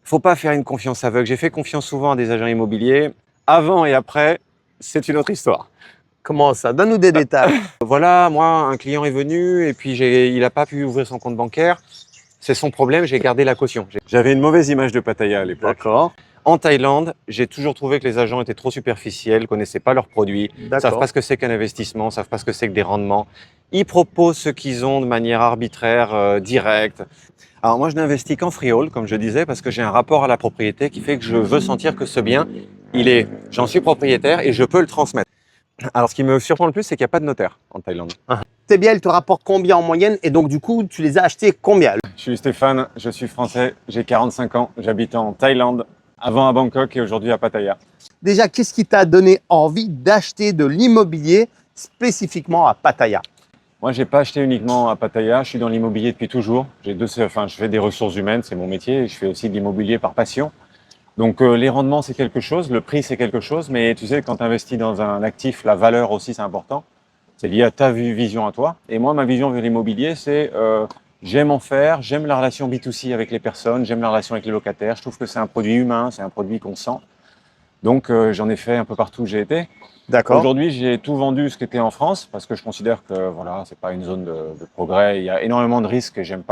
faut pas faire une confiance aveugle. J'ai fait confiance souvent à des agents immobiliers. Avant et après, c'est une autre histoire. Comment ça? Donne-nous des détails. Voilà, moi, un client est venu et puis il n'a pas pu ouvrir son compte bancaire. C'est son problème, j'ai gardé la caution. J'avais une mauvaise image de Pattaya à l'époque. D'accord. En Thaïlande, j'ai toujours trouvé que les agents étaient trop superficiels, connaissaient pas leurs produits, savent pas ce que c'est qu'un investissement, savent pas ce que c'est que des rendements. Ils proposent ce qu'ils ont de manière arbitraire, directe. Alors moi, je n'investis qu'en freehold, comme je disais, parce que j'ai un rapport à la propriété qui fait que je veux sentir que ce bien, j'en suis propriétaire et je peux le transmettre. Alors, ce qui me surprend le plus, c'est qu'il n'y a pas de notaire en Thaïlande. Tes biens, ils te rapportent combien en moyenne? Et donc, du coup, tu les as achetés combien? Je suis Stéphane, je suis français, j'ai 45 ans, j'habite en Thaïlande, avant à Bangkok et aujourd'hui à Pattaya. Déjà, qu'est-ce qui t'a donné envie d'acheter de l'immobilier spécifiquement à Pattaya? Moi, j'ai pas acheté uniquement à Pattaya, je suis dans l'immobilier depuis toujours. Je fais des ressources humaines, c'est mon métier, et je fais aussi de l'immobilier par passion. Donc les rendements, c'est quelque chose, le prix, c'est quelque chose, mais tu sais, quand tu investis dans un actif, la valeur aussi, c'est important. C'est lié à ta vision à toi. Et moi, ma vision de l'immobilier, c'est j'aime en faire, j'aime la relation B2C avec les personnes, j'aime la relation avec les locataires. Je trouve que c'est un produit humain, c'est un produit qu'on sent. Donc j'en ai fait un peu partout où j'ai été. D'accord. Aujourd'hui, j'ai tout vendu ce qui était en France parce que je considère que voilà, c'est pas une zone de progrès. Il y a énormément de risques et j'aime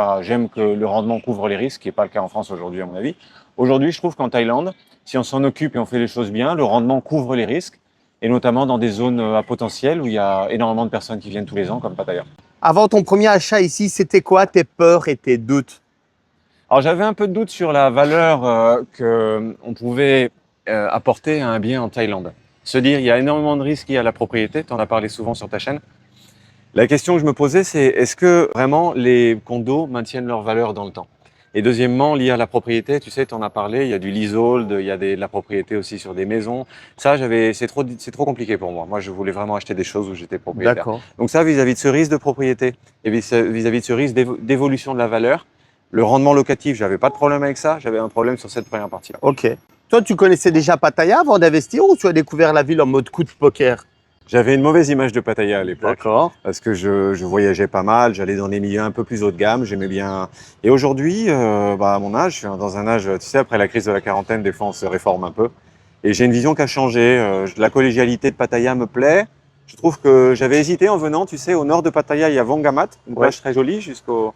que le rendement couvre les risques, ce qui n'est pas le cas en France aujourd'hui, à mon avis. Aujourd'hui, je trouve qu'en Thaïlande, si on s'en occupe et on fait les choses bien, le rendement couvre les risques et notamment dans des zones à potentiel où il y a énormément de personnes qui viennent tous les ans, comme Pattaya. Avant ton premier achat ici, c'était quoi tes peurs et tes doutes? Alors, j'avais un peu de doute sur la valeur qu'on pouvait apporter à un bien en Thaïlande. Se dire, il y a énormément de risques liés à la propriété, tu en as parlé souvent sur ta chaîne. La question que je me posais, c'est est-ce que vraiment les condos maintiennent leur valeur dans le temps? Et deuxièmement, lié à la propriété, tu sais, tu en as parlé, il y a du leasehold, il y a de la propriété aussi sur des maisons. Ça, c'est trop compliqué pour moi. Moi, je voulais vraiment acheter des choses où j'étais propriétaire. D'accord. Donc ça, vis-à-vis de ce risque de propriété et vis-à-vis de ce risque d'évolution de la valeur, le rendement locatif, j'avais pas de problème avec ça, j'avais un problème sur cette première partie-là. Ok. Toi, tu connaissais déjà Pattaya avant d'investir ou tu as découvert la ville en mode coup de poker? J'avais une mauvaise image de Pattaya à l'époque. D'accord. Parce que je voyageais pas mal, j'allais dans des milieux un peu plus haut de gamme, j'aimais bien. Et aujourd'hui, à mon âge, je suis dans un âge, tu sais, après la crise de la quarantaine, des fois on se réforme un peu. Et j'ai une vision qui a changé. La collégialité de Pattaya me plaît. Je trouve que j'avais hésité en venant, tu sais, au nord de Pattaya, il y a Vongamat, une plage très jolie, jusqu'au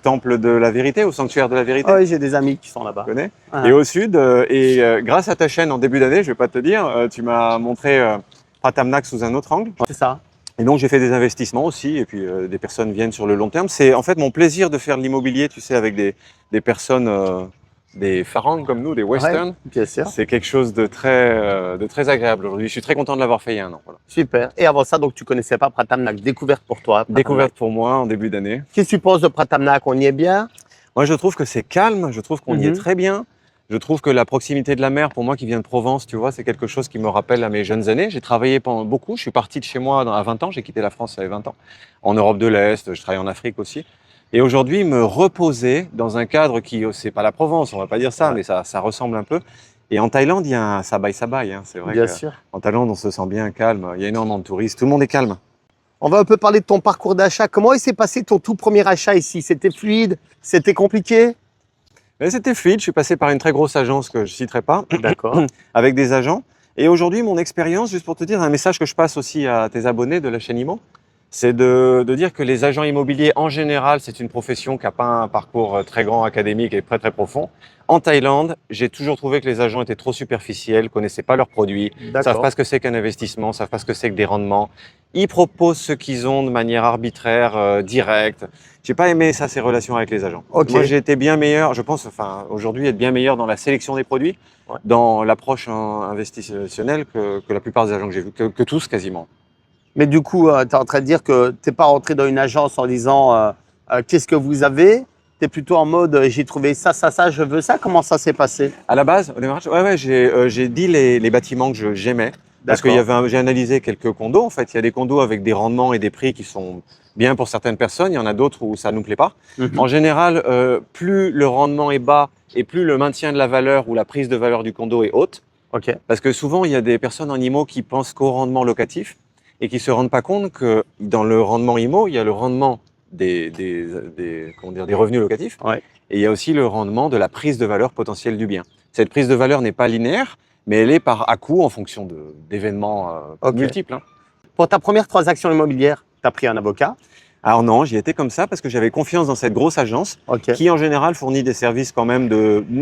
temple de la vérité, au sanctuaire de la vérité. Oui, j'ai des amis qui sont là-bas. Tu connais. Et au sud, grâce à ta chaîne en début d'année, je vais pas te dire, tu m'as montré Pratamnak sous un autre angle. C'est ça. Et donc j'ai fait des investissements aussi, et puis des personnes viennent sur le long terme. C'est en fait mon plaisir de faire de l'immobilier, tu sais, avec des personnes, des Farang comme nous, des Western. Ouais, bien sûr. C'est quelque chose de très agréable aujourd'hui. Je suis très content de l'avoir fait il y a un an. Voilà. Super. Et avant ça, donc tu connaissais pas Pratamnak, découverte pour toi. Pratamnak. Découverte pour moi en début d'année. Qu'est-ce que tu penses de Pratamnak? On y est bien? Moi je trouve que c'est calme, je trouve qu'on y est très bien. Je trouve que la proximité de la mer, pour moi qui viens de Provence, tu vois, c'est quelque chose qui me rappelle à mes jeunes années. J'ai travaillé pendant beaucoup. Je suis parti de chez moi à 20 ans. J'ai quitté la France à 20 ans. En Europe de l'Est, je travaille en Afrique aussi. Et aujourd'hui, me reposer dans un cadre c'est pas la Provence, on va pas dire ça, mais ça ressemble un peu. Et en Thaïlande, il y a un sabai, hein. C'est vrai. Bien sûr. En Thaïlande, on se sent bien calme. Il y a énormément de touristes. Tout le monde est calme. On va un peu parler de ton parcours d'achat. Comment il s'est passé ton tout premier achat ici? C'était fluide? C'était compliqué? Mais c'était fluide, je suis passé par une très grosse agence que je citerai pas, D'accord. avec des agents. Et aujourd'hui, mon expérience, juste pour te dire, un message que je passe aussi à tes abonnés de la chaîne IMO, c'est de dire que les agents immobiliers, en général, c'est une profession qui n'a pas un parcours très grand, académique et très profond. En Thaïlande, j'ai toujours trouvé que les agents étaient trop superficiels, connaissaient pas leurs produits, savent pas ce que c'est qu'un investissement, savent pas ce que c'est que des rendements. Ils proposent ce qu'ils ont de manière arbitraire, directe. J'ai pas aimé ça, ces relations avec les agents. Okay. Moi, j'ai été bien meilleur, je pense, aujourd'hui, être bien meilleur dans la sélection des produits, dans l'approche investissationnelle que la plupart des agents que j'ai vus, que tous quasiment. Mais du coup, tu es en train de dire que tu n'es pas rentré dans une agence en disant qu'est-ce que vous avez? Tu es plutôt en mode j'ai trouvé ça, je veux ça. Comment ça s'est passé? À la base, au démarrage, j'ai dit les bâtiments que j'aimais. Parce que j'ai analysé quelques condos. En fait, il y a des condos avec des rendements et des prix qui sont bien pour certaines personnes. Il y en a d'autres où ça ne nous plaît pas. En général, plus le rendement est bas et plus le maintien de la valeur ou la prise de valeur du condo est haute. Okay. Parce que souvent, il y a des personnes en IMO qui pensent qu'au rendement locatif et qui se rendent pas compte que dans le rendement IMO, il y a le rendement des revenus locatifs. Ouais. Et il y a aussi le rendement de la prise de valeur potentielle du bien. Cette prise de valeur n'est pas linéaire, mais elle est par à-coup en fonction d'événements Ok. multiples, hein. Pour ta première transaction immobilière, tu as pris un avocat. Alors non, j'y étais comme ça parce que j'avais confiance dans cette grosse agence Ok. qui en général fournit des services quand même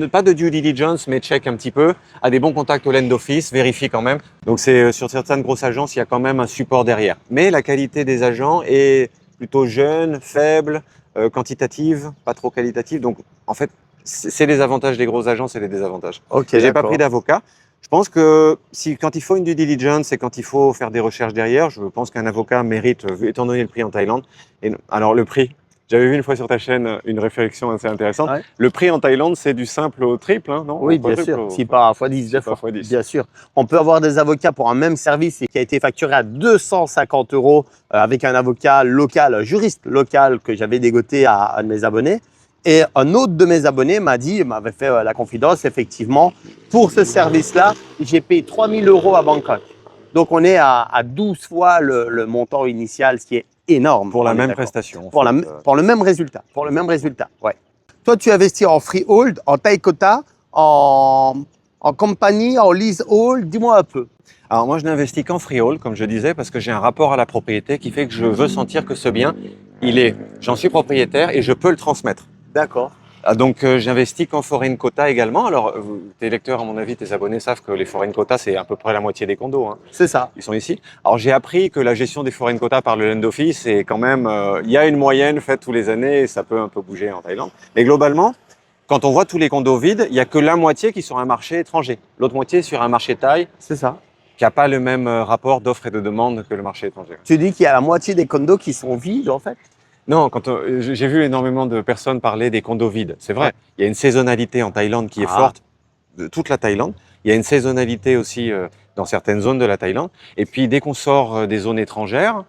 pas de due diligence, mais check un petit peu, a des bons contacts au land office, vérifie quand même. Donc c'est sur certaines grosses agences, il y a quand même un support derrière. Mais la qualité des agents est plutôt jeune, faible, quantitative, pas trop qualitative. Donc en fait, c'est les avantages des grosses agences et les désavantages. Ok, J'ai pas d'accord. pris d'avocat. Je pense que quand il faut une due diligence et quand il faut faire des recherches derrière, je pense qu'un avocat mérite, étant donné le prix en Thaïlande. Alors le prix, j'avais vu une fois sur ta chaîne une réflexion assez intéressante. Ouais. Le prix en Thaïlande, c'est du simple au triple, hein, non? Oui, Au bien quadruple, sûr. Si pas x10, deux pas fois. x10. Bien sûr. On peut avoir des avocats pour un même service et qui a été facturé à 250 € avec un avocat local, juriste local que j'avais dégoté à un de mes abonnés. Et un autre de mes abonnés m'avait fait la confidence, effectivement, pour ce service-là, j'ai payé 3 000 € à Bangkok. Donc, on est à 12 fois le montant initial, ce qui est énorme. Pour la On est même d'accord. prestation. en Pour, fait. pour le même résultat. Pour le même résultat, ouais. Toi, tu investis en freehold, en Thai quota, en compagnie, en leasehold. Dis-moi un peu. Alors moi, je n'investis qu'en freehold, comme je disais, parce que j'ai un rapport à la propriété qui fait que je veux sentir que ce bien, j'en suis propriétaire et je peux le transmettre. D'accord. Donc j'investis qu'en foreign quota également. Alors tes lecteurs, à mon avis, tes abonnés savent que les foreign quota, c'est à peu près la moitié des condos, hein. C'est ça. Ils sont ici. Alors j'ai appris que la gestion des foreign quota par le land office est quand même, il y a une moyenne faite tous les années et ça peut un peu bouger en Thaïlande. Mais globalement, quand on voit tous les condos vides, il n'y a que la moitié qui sont sur un marché étranger. L'autre moitié sur un marché thaï C'est ça. qui n'a pas le même rapport d'offre et de demande que le marché étranger. Tu dis qu'il y a la moitié des condos qui sont vides, en fait. Non, j'ai vu énormément de personnes parler des condos vides. C'est vrai, Ouais. il y a une saisonnalité en Thaïlande qui est Ah. forte de toute la Thaïlande. Il y a une saisonnalité aussi dans certaines zones de la Thaïlande. Et puis dès qu'on sort des zones étrangères,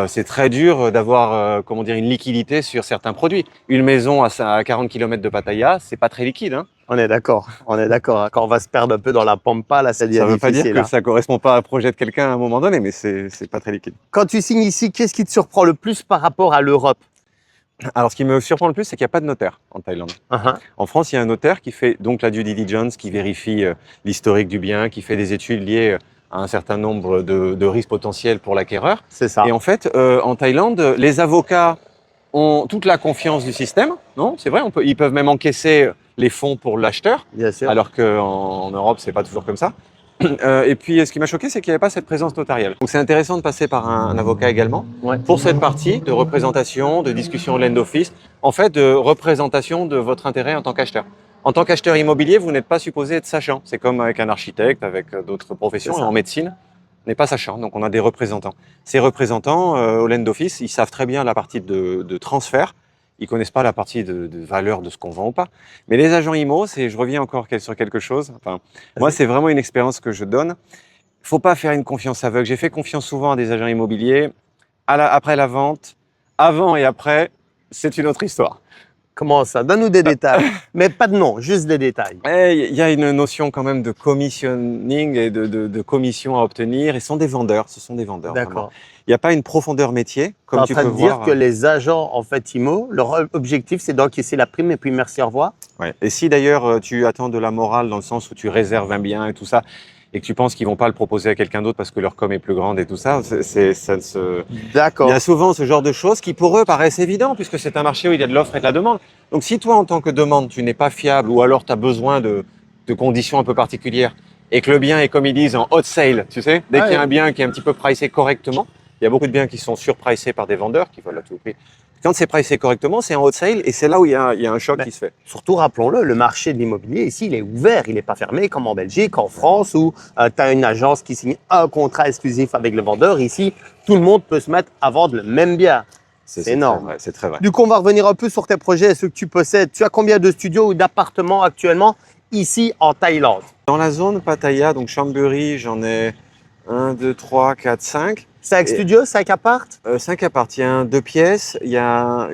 c'est très dur d'avoir comment dire une liquidité sur certains produits. Une maison à 40 km de Pattaya, c'est pas très liquide, hein. On est d'accord. On est d'accord. Quand on va se perdre un peu dans la pampa, là, ça devient Ça veut pas dire difficile. que ça correspond pas à un projet de quelqu'un à un moment donné, mais c'est pas très liquide. Quand tu signes ici, qu'est-ce qui te surprend le plus par rapport à l'Europe? Alors ce qui me surprend le plus, c'est qu'il n'y a pas de notaire en Thaïlande. En France, il y a un notaire qui fait donc la due diligence, qui vérifie l'historique du bien, qui fait des études liées à un certain nombre de risques potentiels pour l'acquéreur. C'est ça. Et en fait, en Thaïlande, les avocats ont toute la confiance du système. Non, c'est vrai, ils peuvent même encaisser les fonds pour l'acheteur, Bien sûr. alors qu'en Europe, c'est pas toujours comme ça. Et puis, ce qui m'a choqué, c'est qu'il n'y avait pas cette présence notariale. Donc, c'est intéressant de passer par un avocat également Ouais. pour cette partie de représentation, de discussion land office, en fait, de représentation de votre intérêt en tant qu'acheteur. En tant qu'acheteur immobilier, vous n'êtes pas supposé être sachant. C'est comme avec un architecte, avec d'autres professions. C'est Et ça. en médecine, on n'est pas sachant. Donc, on a des représentants. Ces représentants, au land office, ils savent très bien la partie de transfert. Ils connaissent pas la partie de valeur de ce qu'on vend ou pas. Mais les agents IMO, je reviens encore sur quelque chose. Enfin, moi, c'est vraiment une expérience que je donne. Faut pas faire une confiance aveugle. J'ai fait confiance souvent à des agents immobiliers. Après la vente, avant et après, c'est une autre histoire. Comment ça? Donne-nous des détails. Mais pas de nom, juste des détails. Il y a une notion quand même de commissioning et de commission à obtenir. Et ce sont des vendeurs. Vraiment. D'accord. Il n'y a pas une profondeur métier, Tu es comme en tu train peux de dire voir. que les agents, en fait, IMO, leur objectif, c'est d'encaisser la prime et puis merci, au revoir. Ouais. Et si d'ailleurs tu attends de la morale dans le sens où tu réserves un bien et tout ça, et que tu penses qu'ils vont pas le proposer à quelqu'un d'autre parce que leur com est plus grande et tout ça, il D'accord. y a souvent ce genre de choses qui pour eux paraissent évidentes puisque c'est un marché où il y a de l'offre et de la demande. Donc si toi en tant que demande tu n'es pas fiable ou alors tu as besoin de conditions un peu particulières et que le bien est comme ils disent en hot sale, tu sais, dès Ah qu'il y a ouais. un bien qui est un petit peu pricé correctement, il y a beaucoup de biens qui sont surpricés par des vendeurs qui veulent à tout prix. Quand c'est pricé correctement, c'est en hot sale et c'est là où il y a un choc qui se fait. Surtout, rappelons-le, le marché de l'immobilier ici, il est ouvert, il n'est pas fermé comme en Belgique, en France, où tu as une agence qui signe un contrat exclusif avec le vendeur. Ici, tout le monde peut se mettre à vendre le même bien. C'est énorme. C'est très vrai. Du coup, on va revenir un peu sur tes projets et ce que tu possèdes. Tu as combien de studios ou d'appartements actuellement ici en Thaïlande? Dans la zone Pattaya, donc Chambéry, j'en ai 1, 2, 3, 4, 5. 5 studios, 5 apparts? 5 apparts. Il y a 2 pièces. Il y a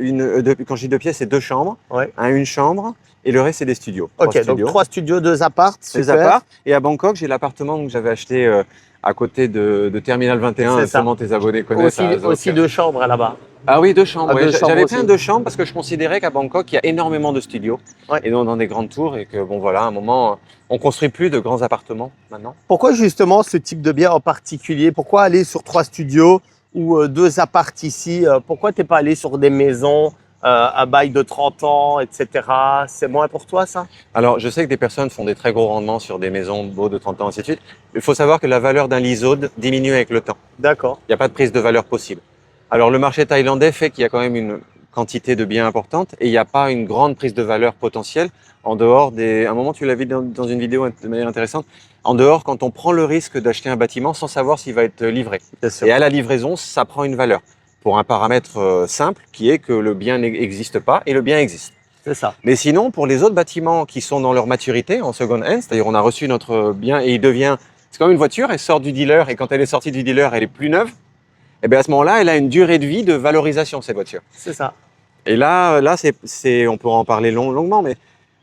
quand je dis 2 pièces, c'est 2 chambres. Ouais. Une chambre. et le reste, c'est des studios. Ok, Trois donc studios. 3 studios, 2 apparts. Des Super. apparts. Et à Bangkok, j'ai l'appartement que j'avais acheté à côté de Terminal 21. C'est ça. Sûrement tes abonnés connaissent. Aussi 2 chambres là-bas. Ah oui, 2 chambres. Ah, Ouais. 2 chambres J'avais aussi. plein de chambres parce que je considérais qu'à Bangkok, il y a énormément de studios. Ouais. Et non dans des grandes tours. Et que bon, voilà, à un moment, on construit plus de grands appartements maintenant. Pourquoi justement ce type de bien en particulier? Pourquoi aller sur 3 studios ou 2 apparts ici? Pourquoi t'es pas allé sur des maisons à bail de 30 ans, etc. C'est moins pour toi ça? Alors, je sais que des personnes font des très gros rendements sur des maisons beaux de 30 ans, ainsi de suite. Il faut savoir que la valeur d'un leasehold diminue avec le temps. D'accord. Il n'y a pas de prise de valeur possible. Alors, le marché thaïlandais fait qu'il y a quand même une quantité de biens importante et il n'y a pas une grande prise de valeur potentielle en dehors des… À un moment, tu l'as vu dans une vidéo de manière intéressante. En dehors, quand on prend le risque d'acheter un bâtiment sans savoir s'il va être livré. Bien sûr. Et à la livraison, ça prend une valeur pour un paramètre simple qui est que le bien n'existe pas et le bien existe. C'est ça. Mais sinon, pour les autres bâtiments qui sont dans leur maturité en second hand, c'est-à-dire on a reçu notre bien et il devient… C'est comme une voiture, elle sort du dealer et quand elle est sortie du dealer, elle est plus neuve. Et bien à ce moment-là, elle a une durée de vie de valorisation, cette voiture. C'est ça. Et là on pourra en parler longuement, mais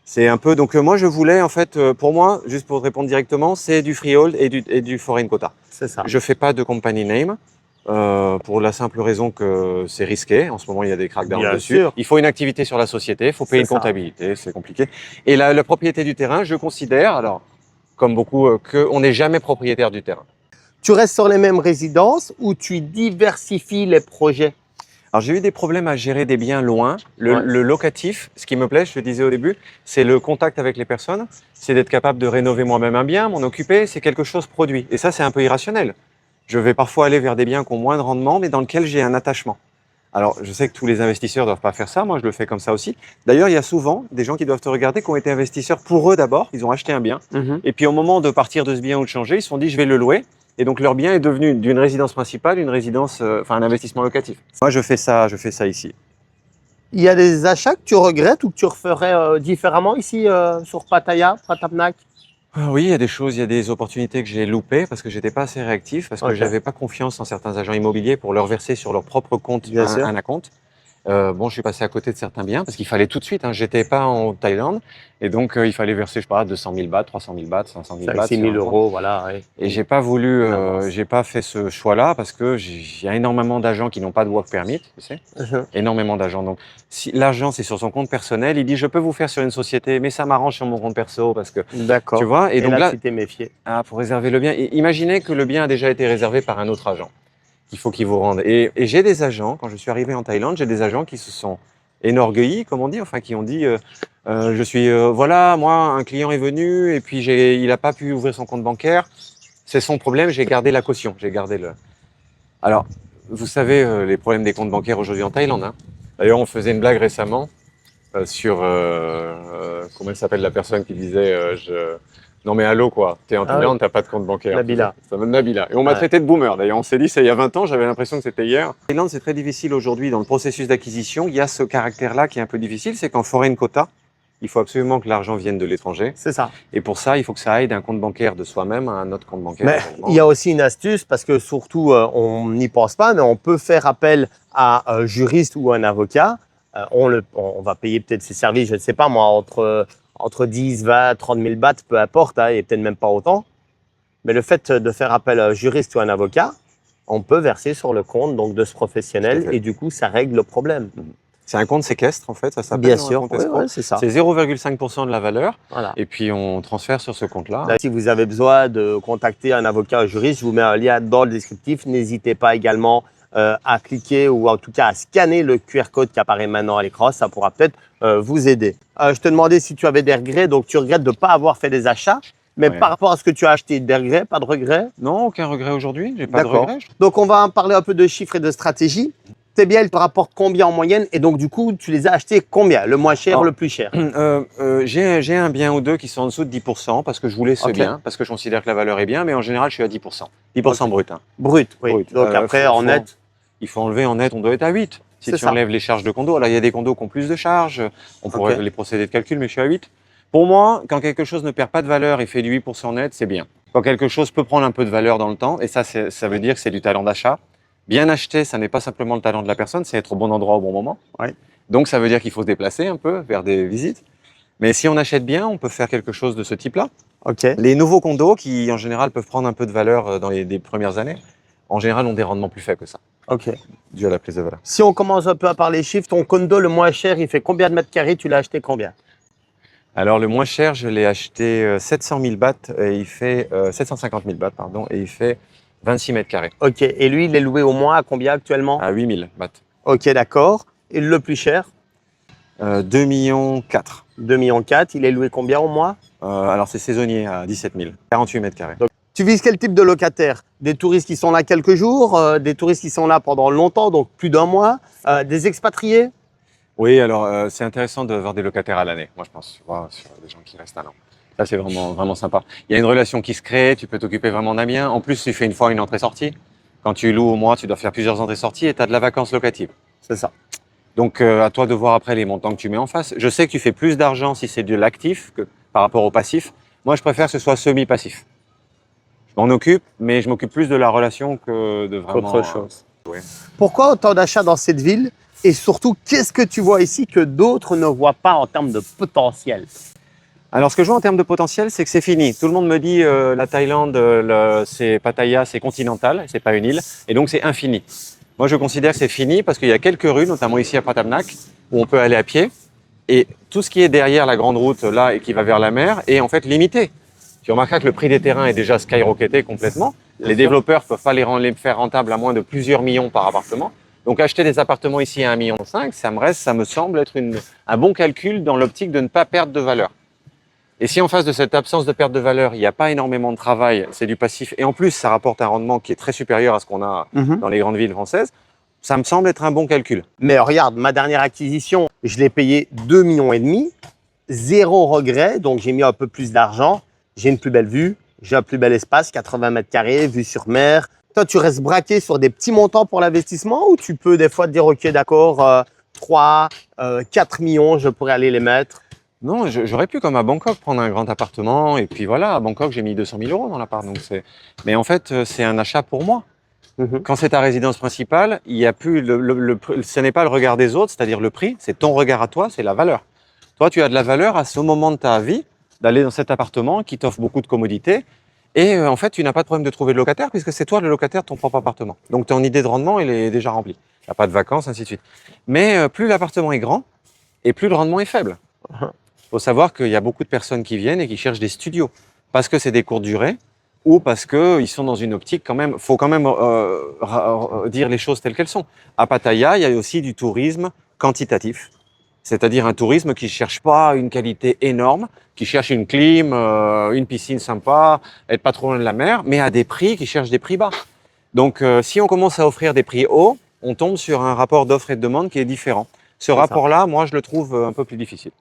c'est un peu… Donc moi, je voulais en fait, pour moi, juste pour te répondre directement, c'est du freehold et du foreign quota. C'est ça. Je fais pas de company name. Pour la simple raison que c'est risqué. En ce moment, il y a des crackdowns Bien dessus. sûr. Il faut une activité sur la société, il faut payer une C'est ça. comptabilité, c'est compliqué. Et la propriété du terrain, je considère, alors, comme beaucoup, qu'on n'est jamais propriétaire du terrain. Tu restes sur les mêmes résidences ou tu diversifies les projets? Alors, j'ai eu des problèmes à gérer des biens loin. Ouais. Le locatif, ce qui me plaît, je te disais au début, c'est le contact avec les personnes, c'est d'être capable de rénover moi-même un bien, m'en occuper, c'est quelque chose produit. Et ça, c'est un peu irrationnel. Je vais parfois aller vers des biens qui ont moins de rendement, mais dans lesquels j'ai un attachement. Alors, je sais que tous les investisseurs ne doivent pas faire ça. Moi, je le fais comme ça aussi. D'ailleurs, il y a souvent des gens qui doivent te regarder qui ont été investisseurs pour eux d'abord. Ils ont acheté un bien. Et puis, au moment de partir de ce bien ou de changer, ils se sont dit, je vais le louer. Et donc, leur bien est devenu d'une résidence principale, une résidence, un investissement locatif. Moi, je fais ça ici. Il y a des achats que tu regrettes ou que tu referais différemment ici sur Pattaya, Pratapnak? Ah oui, il y a des choses, il y a des opportunités que j'ai loupées parce que j'étais pas assez réactif, parce que Ok. j'avais pas confiance en certains agents immobiliers pour leur verser sur leur propre compte Bien sûr. un acompte. Bon, je suis passé à côté de certains biens parce qu'il fallait tout de suite. Hein, j'étais pas en Thaïlande et donc il fallait verser, je sais pas, 200 000 bahts, 300 000 bahts, 500 000 bahts. 6 000 sur un compte. euros, voilà. Ouais. Et j'ai pas voulu, Avance. j'ai pas fait ce choix-là parce que il y a énormément d'agents qui n'ont pas de work permit, tu sais, énormément d'agents. Donc, si l'argent c'est sur son compte personnel, il dit je peux vous faire sur une société, mais ça m'arrange sur mon compte perso parce que D'accord. tu vois. Et donc là, tu t'es méfié. ah, pour réserver le bien. Et imaginez que le bien a déjà été réservé par un autre agent. Il faut qu'il vous rende. Et j'ai des agents, quand je suis arrivé en Thaïlande, j'ai des agents qui se sont énorgueillis, comme on dit, enfin qui ont dit je suis voilà, moi un client est venu et puis il n'a pas pu ouvrir son compte bancaire. C'est son problème, j'ai gardé la caution, j'ai gardé le… Alors, vous savez les problèmes des comptes bancaires aujourd'hui en Thaïlande. Hein. D'ailleurs, on faisait une blague récemment sur comment elle s'appelle la personne qui disait non mais allô quoi, t'es en Thaïlande, t'as pas de compte bancaire. Nabila. Ça s'appelle Nabila. Et on m'a traité de boomer d'ailleurs, on s'est dit c'est il y a 20 ans, j'avais l'impression que c'était hier. En Thaïlande c'est très difficile aujourd'hui dans le processus d'acquisition, il y a ce caractère-là qui est un peu difficile, c'est qu'en foreign quota, il faut absolument que l'argent vienne de l'étranger. C'est ça. Et pour ça, il faut que ça aille d'un compte bancaire de soi-même à un autre compte bancaire. Mais il y a aussi une astuce parce que surtout, on n'y pense pas, mais on peut faire appel à un juriste ou un avocat. On va payer peut-être ses services, je ne sais pas moi, entre 10, 20, 30 000 bahts, peu importe, hein, et peut-être même pas autant. Mais le fait de faire appel à un juriste ou un avocat, on peut verser sur le compte donc, de ce professionnel Tout à fait. et du coup, ça règle le problème. C'est un compte séquestre en fait, ça s'appelle. Bien un sûr, compte oui, escroc. c'est ça. C'est 0,5% de la valeur Voilà. et puis on transfère sur ce compte-là. Là, si vous avez besoin de contacter un avocat ou un juriste, je vous mets un lien dans le descriptif. N'hésitez pas également à cliquer ou en tout cas à scanner le QR code qui apparaît maintenant à l'écran. Ça pourra peut-être vous aider. Je te demandais si tu avais des regrets. Donc, tu regrettes de ne pas avoir fait des achats. Mais Ouais. par rapport à ce que tu as acheté, des regrets, pas de regrets? Non, aucun regret aujourd'hui, j'ai pas de D'accord. regrets. Donc, on va en parler un peu de chiffres et de stratégie. Tes biens, ils te rapportent combien en moyenne? Et donc, du coup, tu les as achetés combien? Le moins cher, Alors, le plus cher? J'ai un bien ou deux qui sont en dessous de 10% parce que je voulais ce Ok. bien, parce que je considère que la valeur est bien, mais en général, je suis à 10%. 10% Ok. brut. Hein. Brut, oui. Brut. Donc, après, en net, Il faut enlever en net, on doit être à 8. Si C'est tu ça. enlèves les charges de condo, alors il y a des condos qui ont plus de charges, on pourrait Ok. les procédés de calcul, mais je suis à 8. Pour moi, quand quelque chose ne perd pas de valeur et fait du 8% net, c'est bien. Quand quelque chose peut prendre un peu de valeur dans le temps, et ça veut dire que c'est du talent d'achat. Bien acheter, ça n'est pas simplement le talent de la personne, c'est être au bon endroit au bon moment. Ouais. Donc ça veut dire qu'il faut se déplacer un peu vers des visites. Mais si on achète bien, on peut faire quelque chose de ce type-là. Ok. Les nouveaux condos, qui en général peuvent prendre un peu de valeur dans les premières années, en général ont des rendements plus faibles que ça, Ok. dû à la prise de valeur. Si on commence un peu à parler chiffres, ton condo le moins cher, il fait combien de mètres carrés? Tu l'as acheté combien? Alors le moins cher, je l'ai acheté 700 000 bahts et il fait 750 000 bahts, pardon, et il fait 26 mètres carrés. Ok. Et lui, il est loué au moins à combien actuellement? À 8 000 bahts. Ok, d'accord. Et le plus cher? 2 millions 4. 2,4 millions. Il est loué combien au mois? Alors c'est saisonnier à 17 000, 48 mètres carrés. Tu vises quel type de locataire? Des touristes qui sont là quelques jours, des touristes qui sont là pendant longtemps, donc plus d'un mois, des expatriés? Oui, alors c'est intéressant d'avoir des locataires à l'année, moi je pense, tu vois, sur des gens qui restent un an. Là c'est vraiment sympa. Il y a une relation qui se crée, tu peux t'occuper vraiment d'un bien. En plus, tu fais une fois une entrée-sortie. Quand tu loues au mois, tu dois faire plusieurs entrées-sorties et tu as de la vacance locative. C'est ça. Donc à toi de voir après les montants que tu mets en face. Je sais que tu fais plus d'argent si c'est de l'actif que par rapport au passif. Moi, je préfère que ce soit semi-passif. Je m'en occupe, mais je m'occupe plus de la relation que de vraiment Autre chose. ouais. Pourquoi autant d'achats dans cette ville? Et surtout, qu'est-ce que tu vois ici que d'autres ne voient pas en termes de potentiel? Alors, ce que je vois en termes de potentiel, c'est que c'est fini. Tout le monde me dit la Thaïlande, c'est Pattaya, c'est continental, c'est pas une île, et donc c'est infini. Moi, je considère que c'est fini parce qu'il y a quelques rues, notamment ici à Pratamnak, où on peut aller à pied, et tout ce qui est derrière la grande route là et qui va vers la mer est en fait limité. Tu remarqueras que le prix des terrains est déjà skyrocketé complètement. Les développeurs peuvent pas les faire rentables à moins de plusieurs millions par appartement. Donc acheter des appartements ici à 1,5 million, ça me semble être un bon calcul dans l'optique de ne pas perdre de valeur. Et si en face de cette absence de perte de valeur, il n'y a pas énormément de travail, c'est du passif, et en plus ça rapporte un rendement qui est très supérieur à ce qu'on a dans les grandes villes françaises, ça me semble être un bon calcul. Mais regarde, ma dernière acquisition, je l'ai payé 2,5 millions, zéro regret, donc j'ai mis un peu plus d'argent, j'ai une plus belle vue, j'ai un plus bel espace, 80 mètres carrés, vue sur mer. Toi, tu restes braqué sur des petits montants pour l'investissement ou tu peux des fois te dire, ok, d'accord, 3, 4 millions, je pourrais aller les mettre? Non, j'aurais pu, comme à Bangkok, prendre un grand appartement. Et puis voilà, à Bangkok, j'ai mis 200 000 euros dans l'appart. Mais en fait, c'est un achat pour moi. Quand c'est ta résidence principale, il y a plus ce n'est pas le regard des autres, c'est-à-dire le prix, c'est ton regard à toi, c'est la valeur. Toi, tu as de la valeur à ce moment de ta vie d'aller dans cet appartement qui t'offre beaucoup de commodités. Et en fait, tu n'as pas de problème de trouver de locataire puisque c'est toi le locataire de ton propre appartement. Donc, ton idée de rendement, elle est déjà remplie. Il n'y a pas de vacances, ainsi de suite. Mais plus l'appartement est grand et plus le rendement est faible. Il faut savoir qu'il y a beaucoup de personnes qui viennent et qui cherchent des studios parce que c'est des courtes durées ou parce qu'ils sont dans une optique quand même. Il faut quand même dire les choses telles qu'elles sont. À Pattaya, il y a aussi du tourisme quantitatif, c'est-à-dire un tourisme qui ne cherche pas une qualité énorme, qui cherche une clim, une piscine sympa, être pas trop loin de la mer, mais à des prix qui cherchent des prix bas. Donc, si on commence à offrir des prix hauts, on tombe sur un rapport d'offre et de demande qui est différent. Ce rapport-là, moi, je le trouve un peu plus difficile.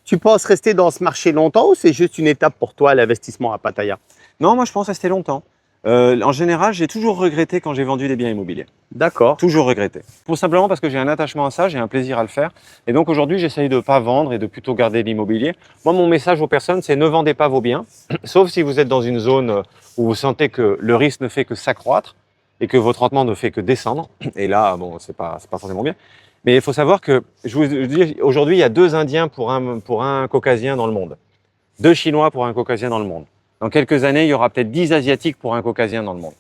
Tu penses rester dans ce marché longtemps ou c'est juste une étape pour toi, l'investissement à Pattaya? Non, moi je pense rester longtemps. En général, j'ai toujours regretté quand j'ai vendu des biens immobiliers. D'accord. Toujours regretté. Tout simplement parce que j'ai un attachement à ça, j'ai un plaisir à le faire. Et donc aujourd'hui, j'essaye de ne pas vendre et de plutôt garder l'immobilier. Moi, mon message aux personnes, c'est ne vendez pas vos biens, sauf si vous êtes dans une zone où vous sentez que le risque ne fait que s'accroître et que votre rendement ne fait que descendre. Et là, bon, c'est pas forcément bien. Mais il faut savoir que, je vous dis, aujourd'hui, il y a 2 Indiens pour un Caucasien dans le monde. 2 Chinois pour un Caucasien dans le monde. Dans quelques années, il y aura peut-être 10 Asiatiques pour un Caucasien dans le monde.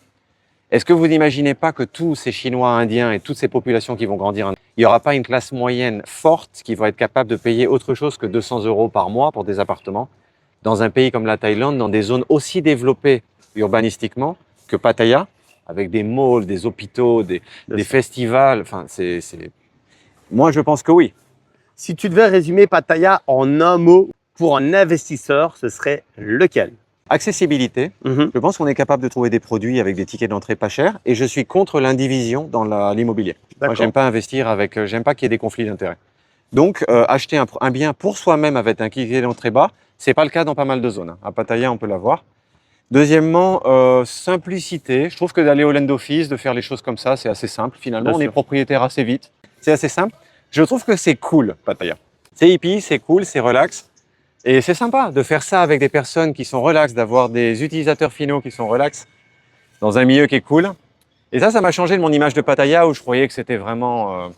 Est-ce que vous n'imaginez pas que tous ces Chinois, Indiens et toutes ces populations qui vont grandir, il n'y aura pas une classe moyenne forte qui va être capable de payer autre chose que 200 € par mois pour des appartements dans un pays comme la Thaïlande, dans des zones aussi développées urbanistiquement que Pattaya, avec des malls, des hôpitaux, des festivals. Enfin, moi, je pense que oui. Si tu devais résumer Pattaya en un mot pour un investisseur, ce serait lequel? Accessibilité. Je pense qu'on est capable de trouver des produits avec des tickets d'entrée pas chers et je suis contre l'indivision dans l'immobilier. Moi, j'aime pas investir j'aime pas qu'il y ait des conflits d'intérêts. Donc, acheter un bien pour soi-même avec un ticket d'entrée bas, c'est pas le cas dans pas mal de zones. À Pattaya, on peut l'avoir. Deuxièmement, simplicité. Je trouve que d'aller au land office, de faire les choses comme ça, c'est assez simple. Finalement, on est propriétaire assez vite. C'est assez simple. Je trouve que c'est cool, Pattaya. C'est hippie, c'est cool, c'est relax. Et c'est sympa de faire ça avec des personnes qui sont relax, d'avoir des utilisateurs finaux qui sont relax dans un milieu qui est cool. Et ça m'a changé de mon image de Pattaya où je croyais que c'était vraiment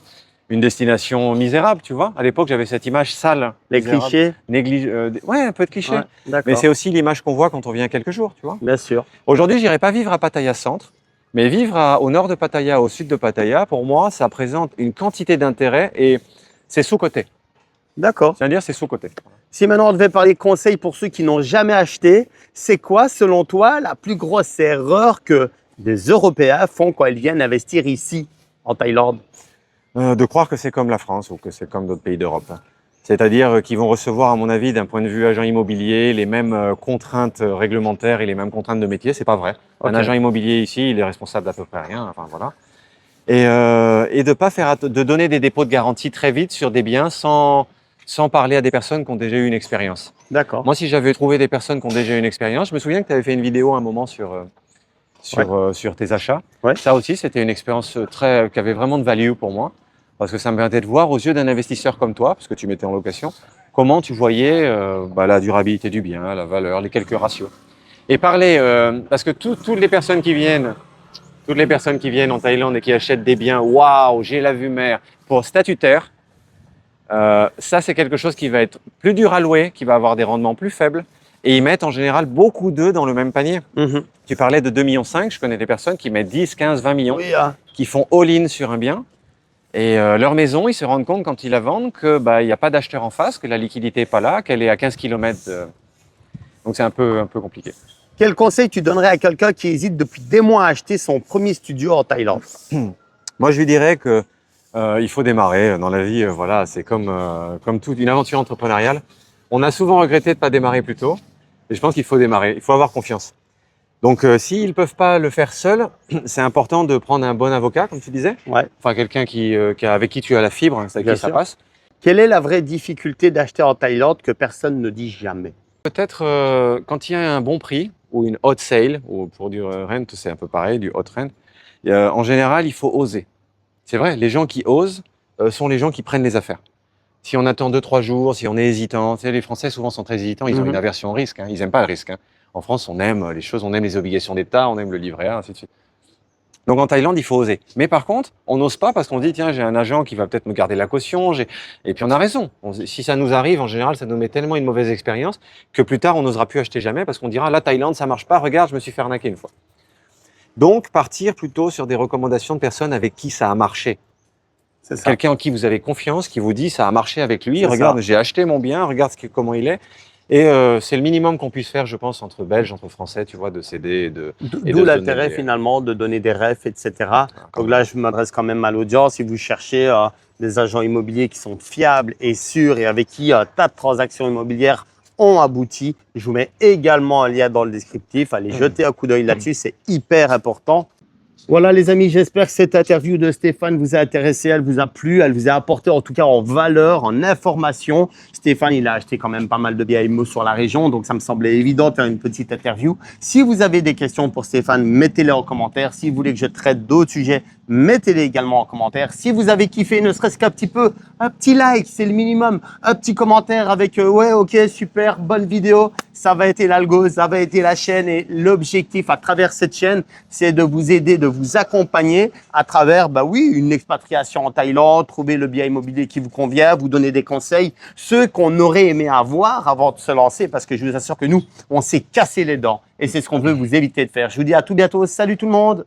une destination misérable, tu vois. À l'époque, j'avais cette image sale. Les misérable, clichés. ouais, un peu de cliché. Ouais, Mais d'accord. c'est aussi l'image qu'on voit quand on vient quelques jours, tu vois. Bien sûr. Aujourd'hui, j'irai pas vivre à Pattaya Centre, mais au nord de Pattaya, au sud de Pattaya, pour moi, ça présente une quantité d'intérêt et c'est sous-coté. D'accord. C'est-à-dire, c'est sous-coté. Si maintenant on devait parler conseils pour ceux qui n'ont jamais acheté, c'est quoi, selon toi, la plus grosse erreur que des Européens font quand ils viennent investir ici, en Thaïlande? De croire que c'est comme la France ou que c'est comme d'autres pays d'Europe. C'est-à-dire qu'ils vont recevoir, à mon avis, d'un point de vue agent immobilier, les mêmes contraintes réglementaires et les mêmes contraintes de métier. C'est pas vrai. Un Ok. agent immobilier ici, il est responsable d'à peu près rien. Enfin voilà. Et de pas faire, de donner des dépôts de garantie très vite sur des biens sans parler à des personnes qui ont déjà eu une expérience. D'accord. Moi, si j'avais trouvé des personnes qui ont déjà eu une expérience, je me souviens que tu avais fait une vidéo à un moment sur tes achats. Ouais. Ça aussi, c'était une expérience qui avait vraiment de value pour moi, parce que ça me permettait de voir aux yeux d'un investisseur comme toi, parce que tu mettais en location, comment tu voyais la durabilité du bien, la valeur, les quelques ratios. Et parler, parce que toutes les personnes qui viennent en Thaïlande et qui achètent des biens, waouh, j'ai la vue mer, pour statutaire, ça c'est quelque chose qui va être plus dur à louer, qui va avoir des rendements plus faibles, et ils mettent en général beaucoup d'œufs dans le même panier. Mhm. Tu parlais de 2,5 millions, je connais des personnes qui mettent 10, 15, 20 millions, Oui, qui font all-in sur un bien. Et leur maison, ils se rendent compte quand ils la vendent que il n'y a pas d'acheteur en face, que la liquidité n'est pas là, qu'elle est à 15 km. Donc c'est un peu compliqué. Quel conseil tu donnerais à quelqu'un qui hésite depuis des mois à acheter son premier studio en Thaïlande? Moi, je lui dirais que il faut démarrer dans la vie. Voilà, c'est comme toute une aventure entrepreneuriale. On a souvent regretté de ne pas démarrer plus tôt. Et je pense qu'il faut démarrer. Il faut avoir confiance. Donc, s'ils ne peuvent pas le faire seuls, c'est important de prendre un bon avocat, comme tu disais. Ouais. Enfin, quelqu'un avec qui tu as la fibre, c'est avec Bien qui ça sûr. passe. Quelle est la vraie difficulté d'acheter en Thaïlande que personne ne dit jamais? Peut-être quand il y a un bon prix ou une hot sale, ou pour du rent, c'est un peu pareil, du hot rent. En général, il faut oser. C'est vrai, les gens qui osent sont les gens qui prennent les affaires. Si on attend 2-3 jours, si on est hésitant, tu sais, les Français souvent sont très hésitants, ils ont Mhm. une aversion au risque, ils n'aiment pas le risque. En France, on aime les choses, on aime les obligations d'État, on aime le livret A, ainsi de suite. Donc en Thaïlande, il faut oser. Mais par contre, on n'ose pas parce qu'on dit, tiens, j'ai un agent qui va peut-être me garder la caution. Et puis on a raison. Si ça nous arrive, en général, ça nous met tellement une mauvaise expérience que plus tard, on n'osera plus acheter jamais parce qu'on dira, la Thaïlande, ça marche pas, regarde, je me suis fait arnaquer une fois. Donc partir plutôt sur des recommandations de personnes avec qui ça a marché. C'est ça. Quelqu'un en qui vous avez confiance, qui vous dit, ça a marché avec lui, C'est regarde, ça. j'ai acheté mon bien, regarde comment il est. Et c'est le minimum qu'on puisse faire, je pense, entre Belges, entre Français, tu vois, de s'aider et de D'où se donner l'intérêt des- finalement de donner des refs, etc. comme- Donc là, je m'adresse quand même à l'audience. Si vous cherchez des agents immobiliers qui sont fiables et sûrs et avec qui un tas de transactions immobilières ont abouti, je vous mets également un lien dans le descriptif. Allez jeter un coup d'œil là-dessus, c'est hyper important. Voilà les amis, j'espère que cette interview de Stéphane vous a intéressé, elle vous a plu, elle vous a apporté en tout cas en valeur, en information. Stéphane, il a acheté quand même pas mal de biens immo sur la région, donc ça me semblait évident de faire une petite interview. Si vous avez des questions pour Stéphane, mettez-les en commentaire. Si vous voulez que je traite d'autres sujets, mettez-les également en commentaire. Si vous avez kiffé, ne serait-ce qu'un petit peu, un petit like, c'est le minimum. Un petit commentaire avec ouais, ok, super, bonne vidéo. Ça va être l'algo, ça va être la chaîne. Et l'objectif à travers cette chaîne, c'est de vous aider, de vous accompagner à travers, une expatriation en Thaïlande, trouver le bien immobilier qui vous convient, vous donner des conseils, ceux qu'on aurait aimé avoir avant de se lancer, parce que je vous assure que nous, on s'est cassé les dents. Et c'est ce qu'on veut vous éviter de faire. Je vous dis à tout bientôt. Salut tout le monde!